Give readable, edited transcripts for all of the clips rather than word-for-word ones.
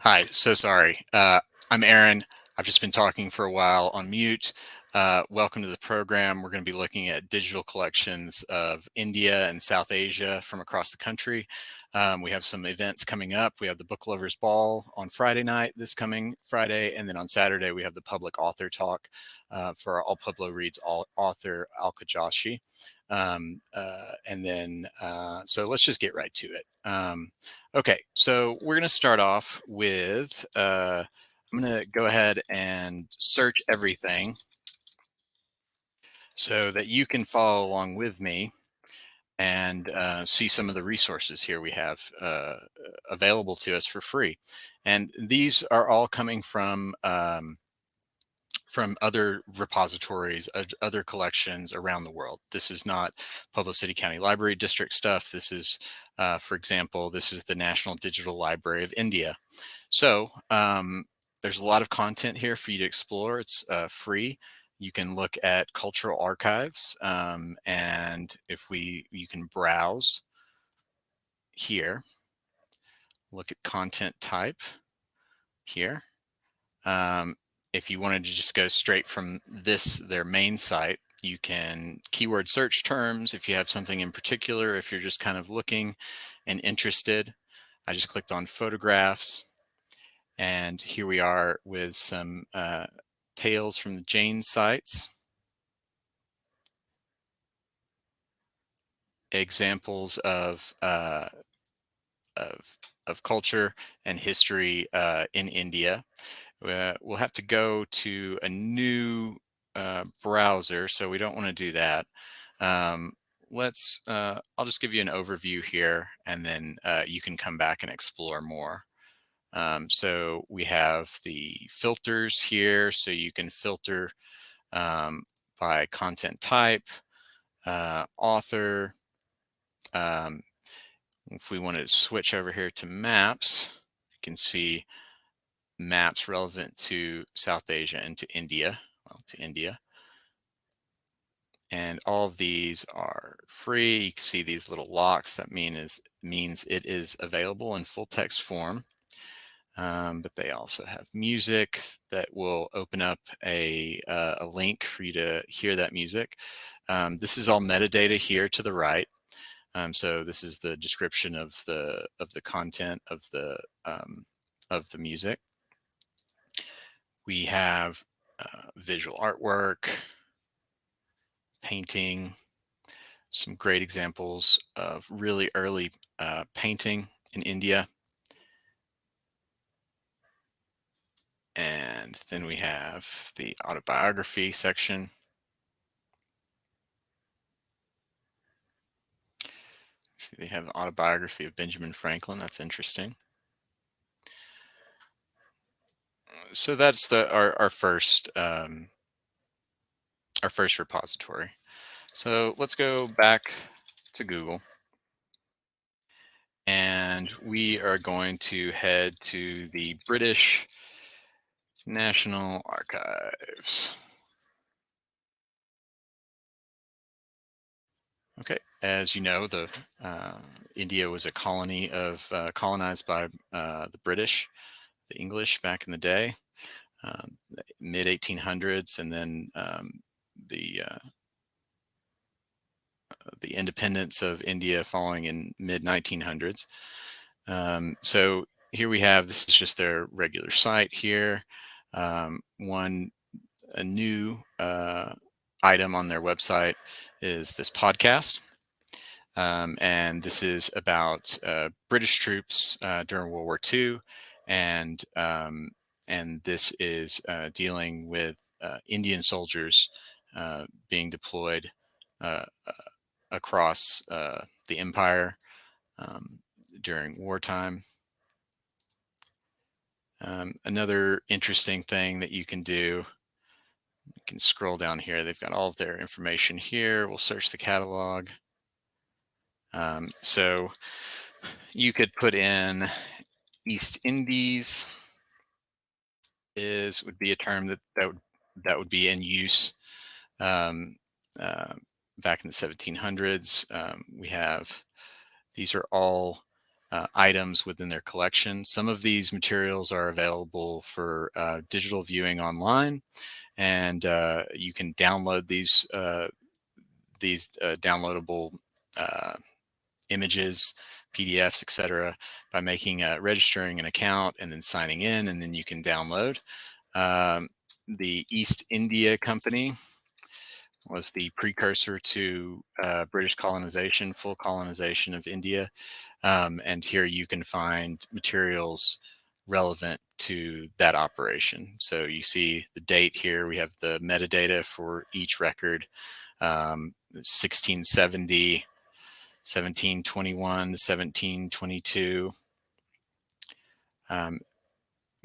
Hi, so sorry. I'm Aaron. I've just been talking for a while on mute. Welcome to the program. We're going to be looking at digital collections of India and South Asia from across the country. We have some events coming up. We have the Book Lovers Ball on Friday night, this coming Friday, and then on Saturday we have the Public Author Talk for All Pueblo Reads author Alka Joshi. So let's just get right to it. Okay, so we're going to start off with, I'm going to go ahead and search everything so that you can follow along with me and see some of the resources here we have available to us for free. And these are all coming from other repositories, other collections around the world. This is not Pueblo City County Library District stuff. This is, for example, this is the National Digital Library of India. So there's a lot of content here for you to explore. It's free. You can look at cultural archives, and you can browse here, look at content type here. If you wanted to just go straight from their main site, you can keyword search terms if you have something in particular, if you're just kind of looking and interested. I just clicked on photographs, and here we are with some tales from the Jain sites, examples of, of culture and history in India. We'll have to go to a new browser, so we don't want to do that. I'll just give you an overview here, and then you can come back and explore more. So we have the filters here, so you can filter by content type, author. If we want to switch over here to maps, you can see maps relevant to South Asia and to India, And all of these are free. You can see these little locks. That means it is available in full text form. But they also have music that will open up a link for you to hear that music. This is all metadata here to the right. So this is the description of the content of the music. We have visual artwork, painting, some great examples of really early painting in India. And then we have the autobiography section. See, they have the autobiography of Benjamin Franklin. That's interesting. So that's our first repository. So let's go back to Google, and we are going to head to the British National Archives. Okay, as you know, India was a colony of colonized by the British, the English back in the day, mid 1800s, and then the independence of India following in mid 1900s. So here we have, this is just their regular site here. A new item on their website is this podcast. And this is about British troops during World War II, and this is dealing with Indian soldiers being deployed across the empire during wartime. Another interesting thing that you can do, you can scroll down here. They've got all of their information here. We'll search the catalog. So you could put in East Indies would be a term that would be in use um, back in the 1700s. We have, these are all items within their collection. Some of these materials are available for digital viewing online, and you can download these downloadable uh, images, PDFs, etc., by registering an account and then signing in, and then you can download. Um, the East India Company was the precursor to British colonization, full colonization of India. And here you can find materials relevant to that operation. So you see the date here. We have the metadata for each record, 1670, 1721, 1722. Um,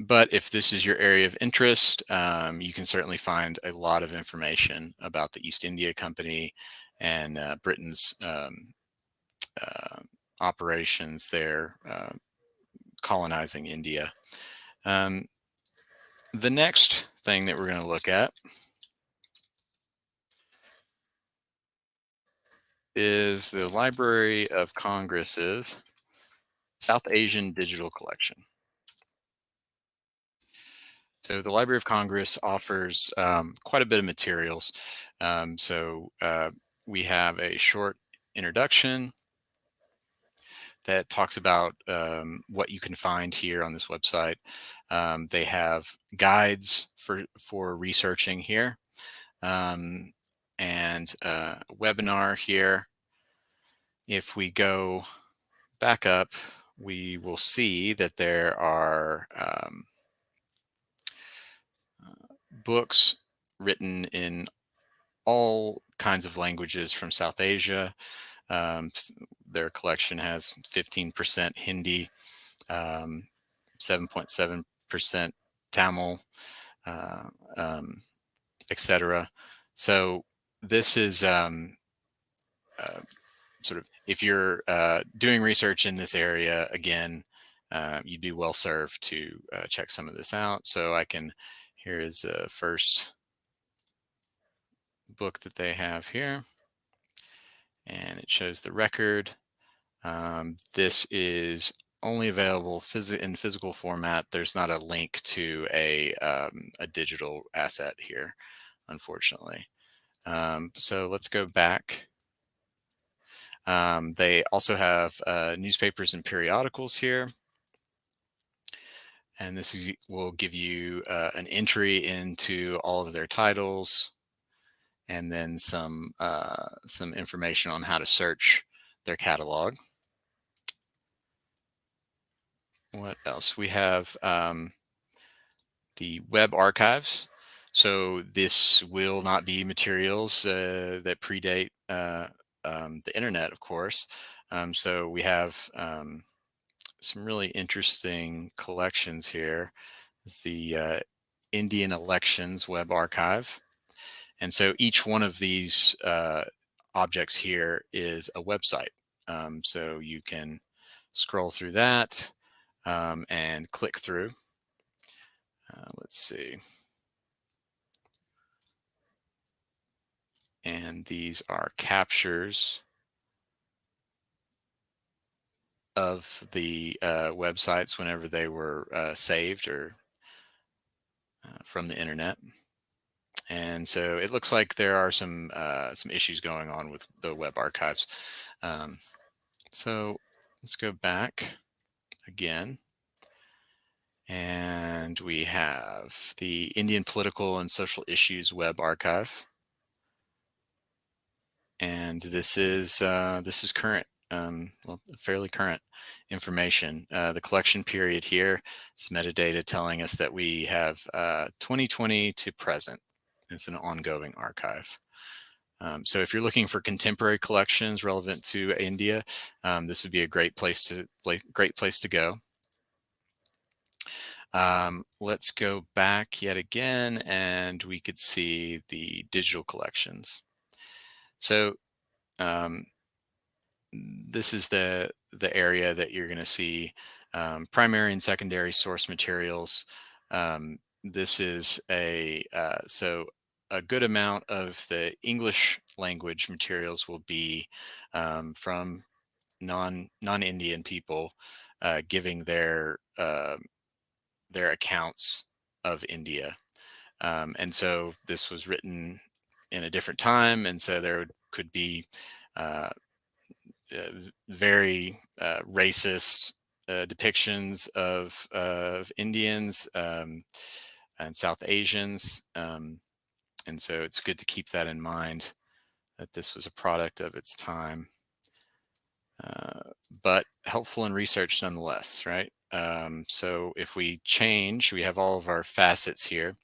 but if this is your area of interest, you can certainly find a lot of information about the East India Company and Britain's uh, operations there, colonizing India. Um, the next thing that we're going to look at is the Library of Congress's South Asian Digital Collection. So the Library of Congress offers quite a bit of materials. We have a short introduction that talks about what you can find here on this website. They have guides for researching here, and a webinar here. If we go back up, we will see that there are books written in all kinds of languages from South Asia. Their collection has 15% Hindi, 7.7% Tamil, uh, etc. So this is sort of, if you're doing research in this area, again, you'd be well served to check some of this out. So here is the first book that they have here, and it shows the record. This is only available in physical format. There's not a link to a digital asset here, unfortunately. So let's go back. They also have newspapers and periodicals here. And this will give you an entry into all of their titles, and then some information on how to search their catalog. What else? We have the web archives. So this will not be materials that predate the internet, of course. So we have some really interesting collections here. It's the Indian Elections Web Archive. And so each one of these objects here is a website. So you can scroll through that and click through. Let's see. And these are captures of the websites whenever they were saved or from the internet. And so it looks like there are some issues going on with the web archives. So let's go back again. And we have the Indian Political and Social Issues Web Archive. And this is current, well, fairly current information. The collection period here is metadata telling us that we have 2020 to present. It's an ongoing archive. So if you're looking for contemporary collections relevant to India, this would be a great place to go. Let's go back yet again, and we could see the digital collections. So this is the area that you're going to see primary and secondary source materials. This is so a good amount of the English language materials will be from non-Indian people giving their accounts of India. And so this was written in a different time, and so there could be uh, very racist depictions of Indians and South Asians. And so it's good to keep that in mind, that this was a product of its time, but helpful in research nonetheless, right? So if we change, we have all of our facets here.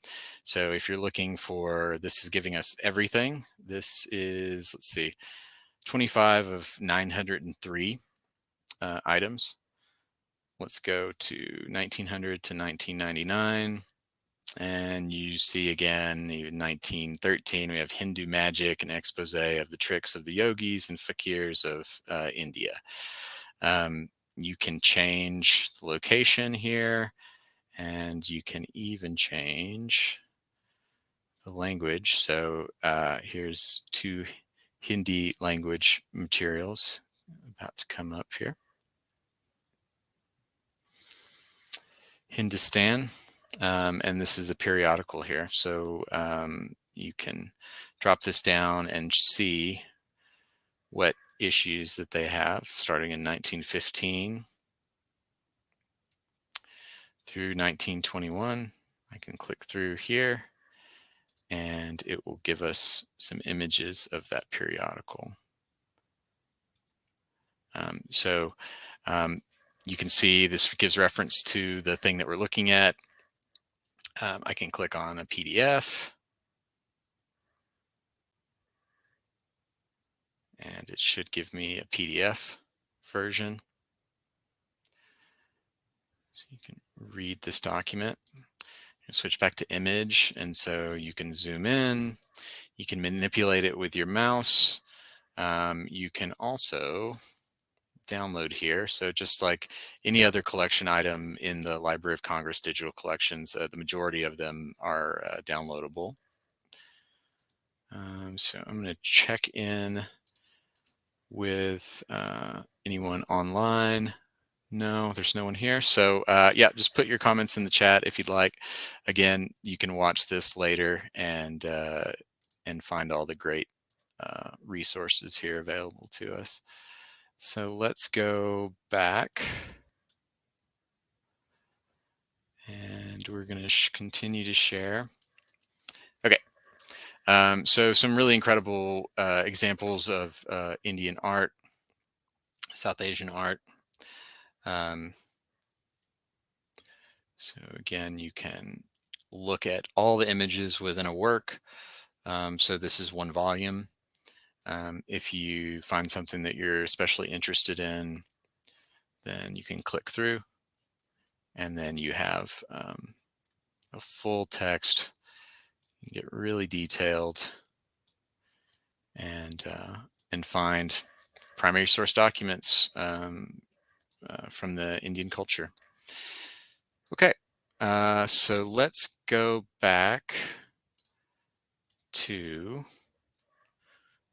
So if you're looking for, this is giving us everything. This is, let's see, 25 of 903 items. Let's go to 1900 to 1999. And you see again, even 1913, we have Hindu magic, an expose of the tricks of the yogis and fakirs of India. You can change the location here, and you can even change the language. So here's 2 Hindi language materials about to come up here. Hindustan, and this is a periodical here. So you can drop this down and see what issues that they have starting in 1915 through 1921. I can click through here and it will give us some images of that periodical. So you can see this gives reference to the thing that we're looking at. I can click on a PDF and it should give me a PDF version. So you can read this document. Switch back to image, and so you can zoom in, you can manipulate it with your mouse. You can also download here. So just like any other collection item in the Library of Congress digital collections, the majority of them are downloadable. So I'm going to check in with anyone online. No, there's no one here. So yeah, just put your comments in the chat if you'd like. Again, you can watch this later and find all the great resources here available to us. So let's go back. And we're going to continue to share. Okay. So some really incredible examples of Indian art, South Asian art. So again, you can look at all the images within a work. So this is one volume. If you find something that you're especially interested in, then you can click through, and then you have a full text. You can get really detailed and find primary source documents from the Indian culture. Okay, so let's go back to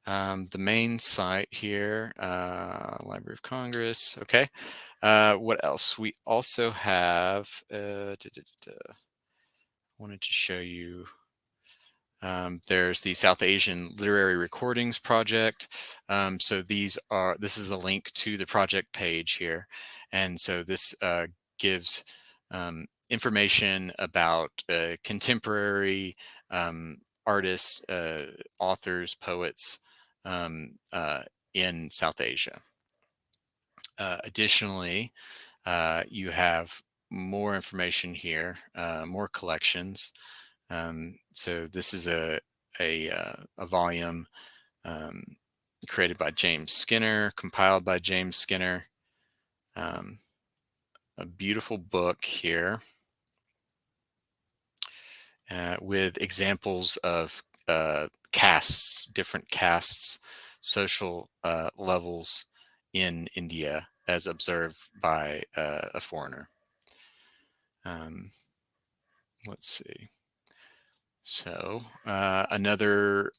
the main site here, Library of Congress. Okay, what else? We also have, wanted to show you, there's the South Asian Literary Recordings Project. So this is a link to the project page here. And so this gives information about contemporary artists, authors, poets in South Asia. Additionally, you have more information here, more collections. So this is a volume created by James Skinner, compiled by James Skinner. A beautiful book here with examples of castes, different castes, social levels in India as observed by a foreigner. Let's see. So another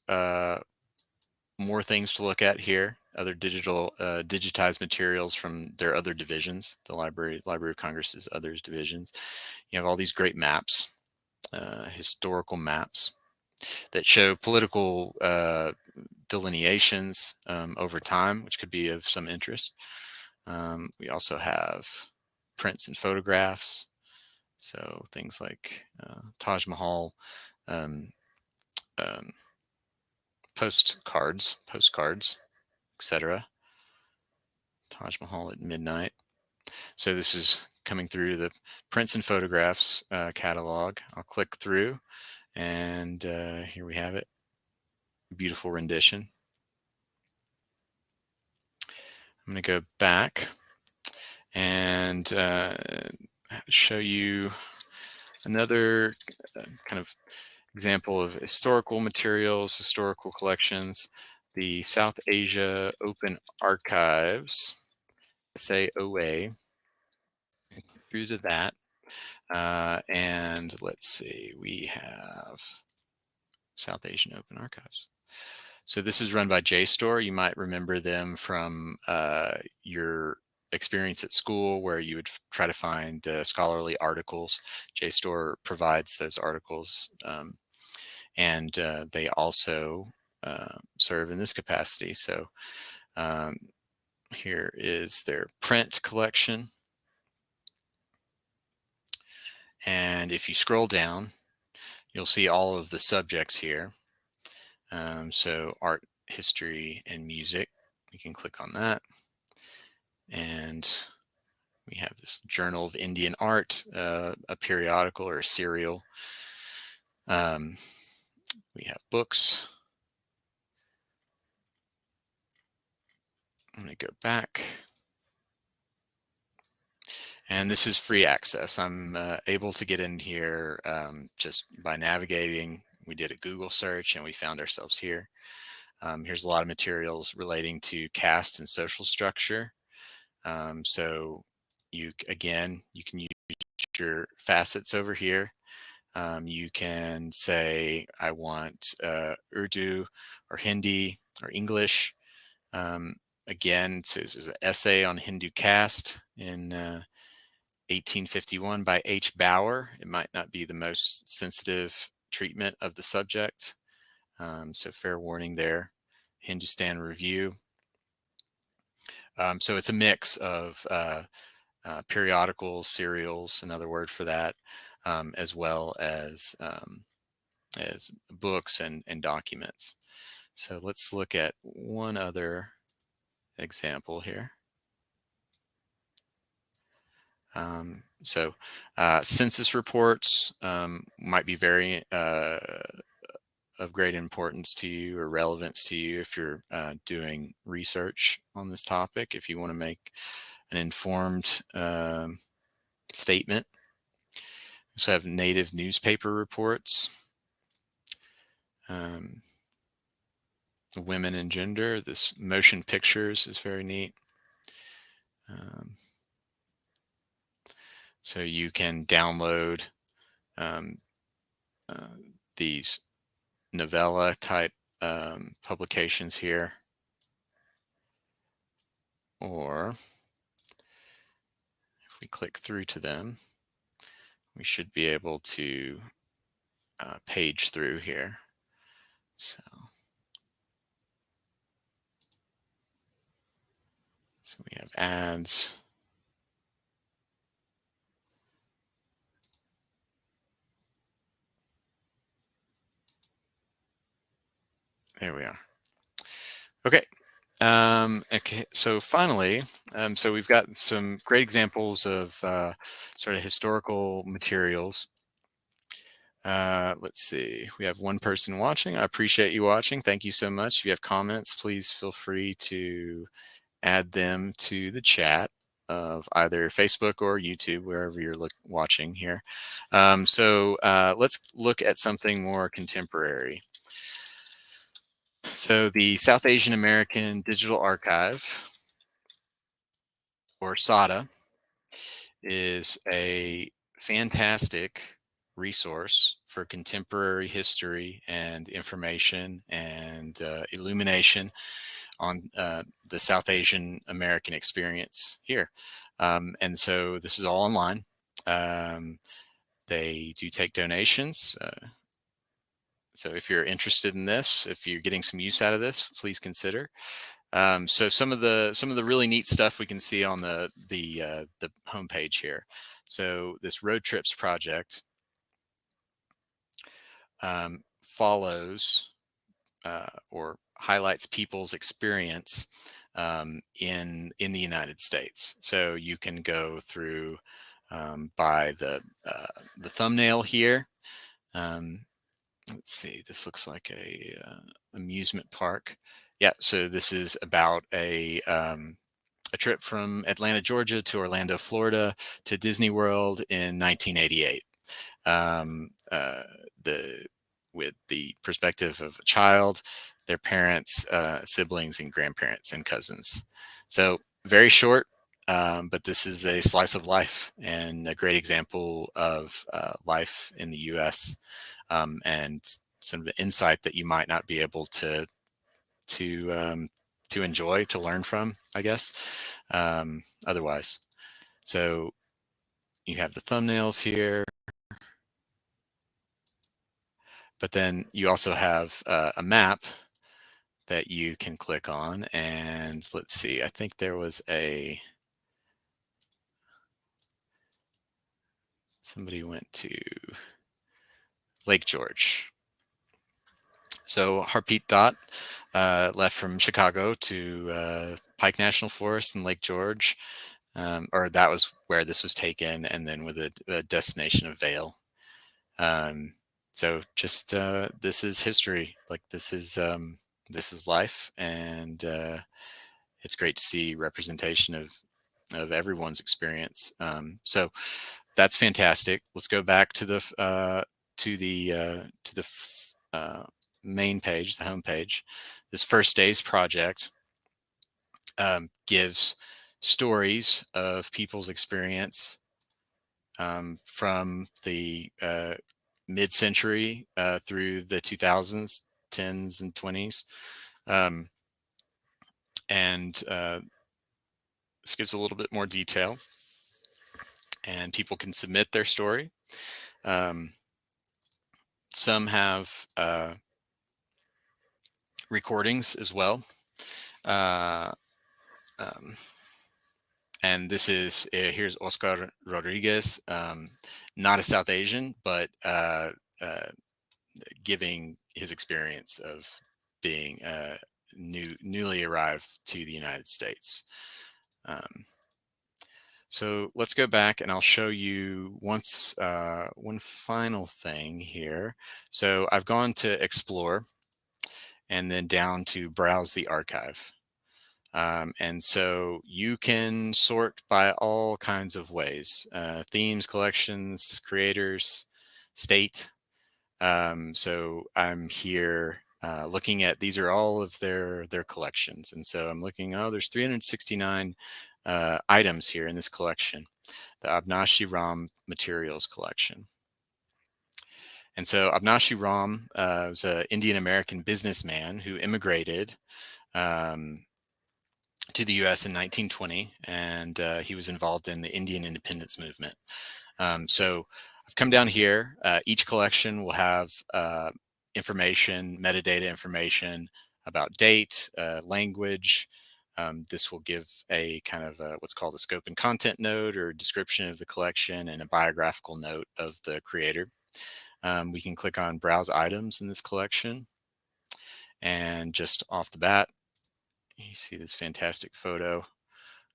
more things to look at here. other digital digitized materials from their other divisions, the Library of Congress's others divisions. You have all these great maps, historical maps that show political delineations over time, which could be of some interest. We also have prints and photographs, so things like Taj Mahal, um, postcards, etc. Taj Mahal at midnight. So this is coming through the prints and photographs catalog. I'll click through, and here we have it. Beautiful rendition. I'm going to go back and show you another kind of example of historical materials, historical collections. The South Asia Open Archives, SAOA, through to that. And let's see, we have South Asian Open Archives. So this is run by JSTOR. You might remember them from your experience at school where you would try to find scholarly articles. JSTOR provides those articles, and they also serve in this capacity. So here is their print collection. And if you scroll down, you'll see all of the subjects here. So art, history, and music. You can click on that. And we have this Journal of Indian Art, a periodical or a serial. We have books. I'm going to go back. And this is free access. I'm able to get in here just by navigating. We did a Google search and we found ourselves here. Here's a lot of materials relating to caste and social structure. So you can use your facets over here. You can say, I want Urdu or Hindi or English. Again, so there's an essay on Hindu caste in 1851 by H. Bauer. It might not be the most sensitive treatment of the subject. So fair warning there. Hindustan Review. So it's a mix of periodicals, serials, another word for that, as well as books and documents. So let's look at one other example here. So census reports might be very of great importance to you or relevance to you if you're doing research on this topic, if you want to make an informed statement. We also have native newspaper reports. Women and gender. This motion pictures is very neat. So you can download these novella type publications here, or if we click through to them, we should be able to page through here. So we have ads. There we are. Okay. Okay, so finally, so we've got some great examples of sort of historical materials. Let's see, we have one person watching. I appreciate you watching. Thank you so much. If you have comments, please feel free to add them to the chat of either Facebook or YouTube, wherever you're watching here. So let's look at something more contemporary. So the South Asian American Digital Archive, or SADA, is a fantastic resource for contemporary history and information and illumination on the South Asian American experience here. And so this is all online. They do take donations. So if you're interested in this, if you're getting some use out of this, please consider. So some of the really neat stuff we can see on the homepage here. So this Road Trips project follows or highlights people's experience in the United States. So you can go through by the thumbnail here. Let's see, this looks like a amusement park. Yeah, so this is about a trip from Atlanta, Georgia to Orlando, Florida to Disney World in 1988. With the perspective of a child, their parents, siblings, and grandparents and cousins. So very short, but this is a slice of life and a great example of life in the U.S. And some of the insight that you might not be able to enjoy, to learn from, I guess, otherwise. So you have the thumbnails here, but then you also have a map that you can click on. And let's see, I think there was somebody went to Lake George. So Harpreet Dot left from Chicago to Pike National Forest and Lake George, or that was where this was taken, and then with a destination of Vail. So just this is history. Like this is life, and it's great to see representation of everyone's experience. So that's fantastic. Let's go back to the main page, the home page. This First Days project gives stories of people's experience from the mid-century through the 2000s, 10s, and 20s. And this gives a little bit more detail, and people can submit their story. Some have recordings as well. And this is, here's Oscar Rodriguez, not a South Asian, but giving his experience of being newly arrived to the United States. So let's go back and I'll show you one final thing here. So I've gone to Explore and then down to Browse the Archive. And so you can sort by all kinds of ways, themes, collections, creators, state. So I'm here looking at, these are all of their collections. And so I'm looking, there's 369 items here in this collection, the Avinashi Ram Materials Collection. And so Avinashi Ram was an Indian-American businessman who immigrated to the U.S. in 1920, and he was involved in the Indian independence movement. So I've come down here. Each collection will have information, metadata information about date, language. This will give a kind of what's called a scope and content note or description of the collection and a biographical note of the creator. We can click on Browse Items in this collection. And just off the bat, you see this fantastic photo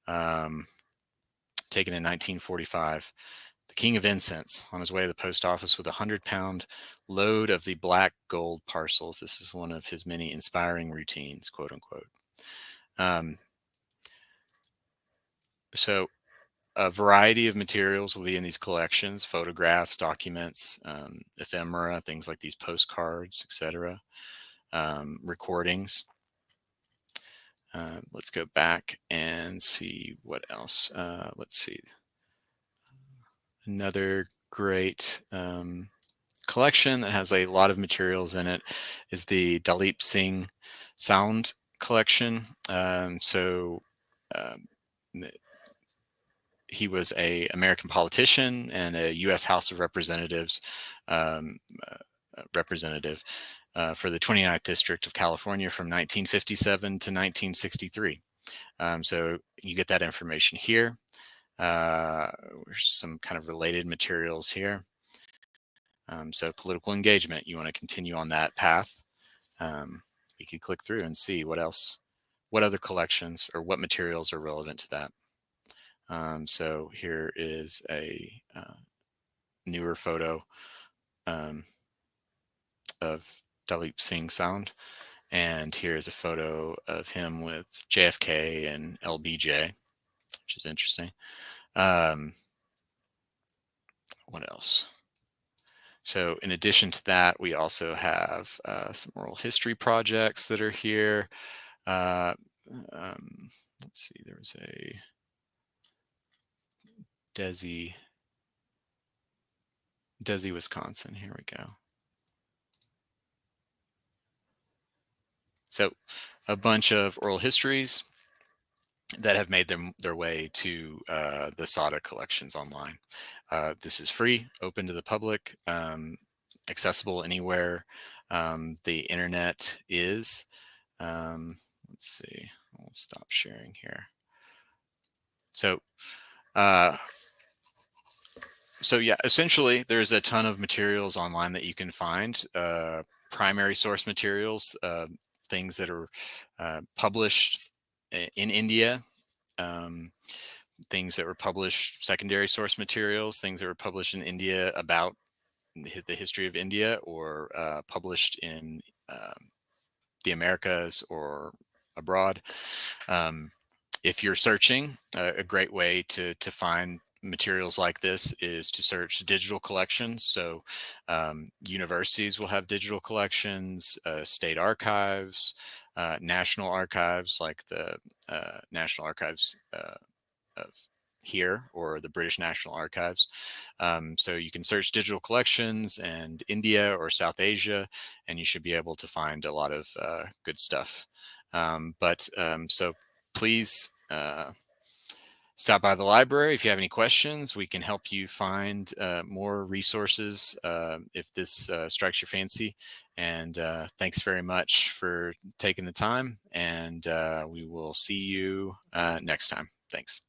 taken in 1945. The King of Incense on his way to the post office with a 100-pound load of the black gold parcels. This is one of his many inspiring routines, quote unquote. So a variety of materials will be in these collections: photographs, documents, ephemera, things like these postcards, etc., recordings. Let's go back and see what else. Let's see. Another great collection that has a lot of materials in it is the Dalip Singh Sound collection. He was a American politician and a U.S. House of Representatives representative for the 29th District of California from 1957 to 1963. So you get that information here. There's some kind of related materials here. So political engagement, you want to continue on that path. You can click through and see what other collections or what materials are relevant to that. So here is a newer photo of Dalip Singh Sand, and here's a photo of him with JFK and LBJ, which is interesting. What else? So in addition to that, we also have some oral history projects that are here. Let's see, there was a Desi, Wisconsin. Here we go. So a bunch of oral histories that have made their way to the SADA collections online. This is free, open to the public, accessible anywhere the internet is. Let's see, I'll stop sharing here. So yeah, essentially there's a ton of materials online that you can find, primary source materials, things that are published in India, things that were published, secondary source materials, things that were published in India about the history of India, or published in the Americas or abroad. If you're searching, a great way to find materials like this is to search digital collections. So universities will have digital collections, state archives, national archives like the National Archives of here, or the British National Archives. So you can search digital collections and India or South Asia, and you should be able to find a lot of good stuff. So please stop by the library. If you have any questions, we can help you find more resources if this strikes your fancy. And thanks very much for taking the time, and we will see you next time. Thanks.